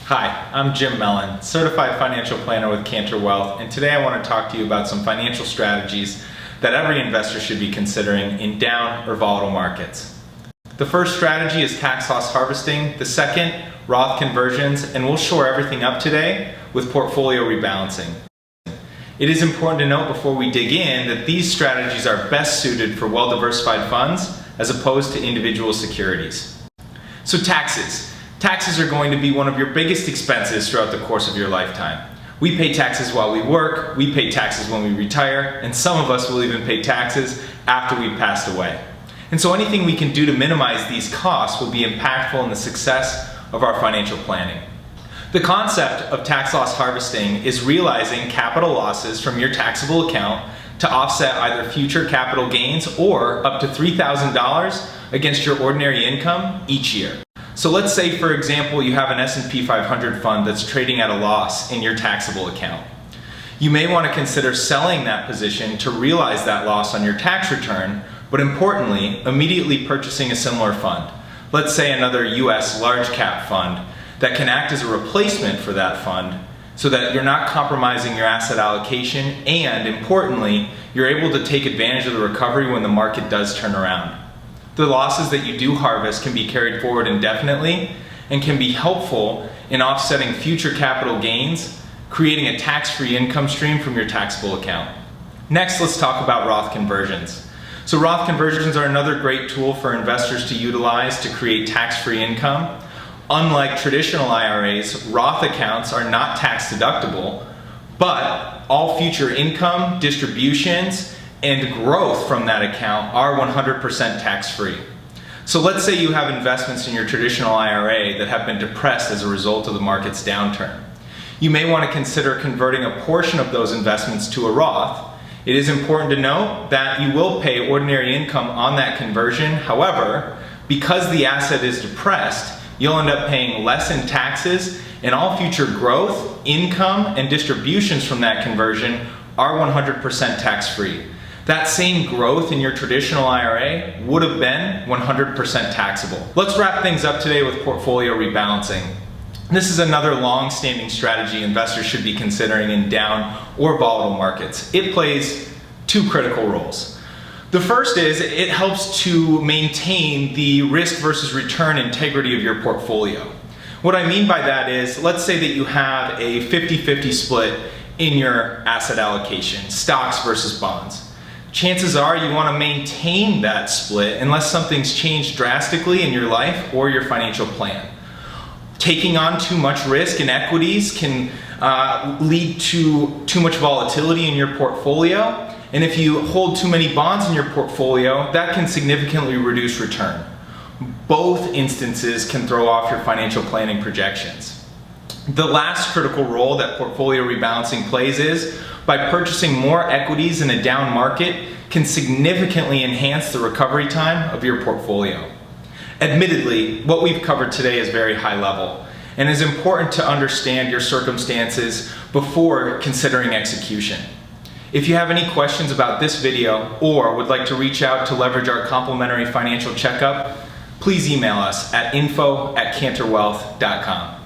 Hi, I'm Jim Mellon, Certified Financial Planner with Canter Wealth, and today I want to talk to you about some financial strategies that every investor should be considering in down or volatile markets. The first strategy is tax loss harvesting, the second, Roth conversions, and we'll shore everything up today with portfolio rebalancing. It is important to note before we dig in that these strategies are best suited for well-diversified funds as opposed to individual securities. So taxes. Taxes are going to be one of your biggest expenses throughout the course of your lifetime. We pay taxes while we work, we pay taxes when we retire, and some of us will even pay taxes after we've passed away. And so anything we can do to minimize these costs will be impactful in the success of our financial planning. The concept of tax loss harvesting is realizing capital losses from your taxable account to offset either future capital gains or up to $3,000 against your ordinary income each year. So let's say, for example, you have an S&P 500 fund that's trading at a loss in your taxable account. You may want to consider selling that position to realize that loss on your tax return, but importantly, immediately purchasing a similar fund. Let's say another US large cap fund that can act as a replacement for that fund so that you're not compromising your asset allocation and, importantly, you're able to take advantage of the recovery when the market does turn around. The losses that you do harvest can be carried forward indefinitely and can be helpful in offsetting future capital gains, creating a tax-free income stream from your taxable account. Next, let's talk about Roth conversions. So Roth conversions are another great tool for investors to utilize to create tax-free income. Unlike traditional IRAs, Roth accounts are not tax deductible, but all future income, distributions, and growth from that account are 100% tax-free. So let's say you have investments in your traditional IRA that have been depressed as a result of the market's downturn. You may want to consider converting a portion of those investments to a Roth. It is important to note that you will pay ordinary income on that conversion. However, because the asset is depressed, you'll end up paying less in taxes, and all future growth, income, and distributions from that conversion are 100% tax-free. That same growth in your traditional IRA would have been 100% taxable. Let's wrap things up today with portfolio rebalancing. This is another long-standing strategy investors should be considering in down or volatile markets. It plays two critical roles. The first is it helps to maintain the risk versus return integrity of your portfolio. What I mean by that is, let's say that you have a 50-50 split in your asset allocation, stocks versus bonds. Chances are you want to maintain that split unless something's changed drastically in your life or your financial plan. Taking on too much risk in equities can lead to too much volatility in your portfolio. And if you hold too many bonds in your portfolio, that can significantly reduce return. Both instances can throw off your financial planning projections. The last critical role that portfolio rebalancing plays is by purchasing more equities in a down market can significantly enhance the recovery time of your portfolio. Admittedly, what we've covered today is very high level, and it's important to understand your circumstances before considering execution. If you have any questions about this video or would like to reach out to leverage our complimentary financial checkup, please email us at info@canterwealth.com.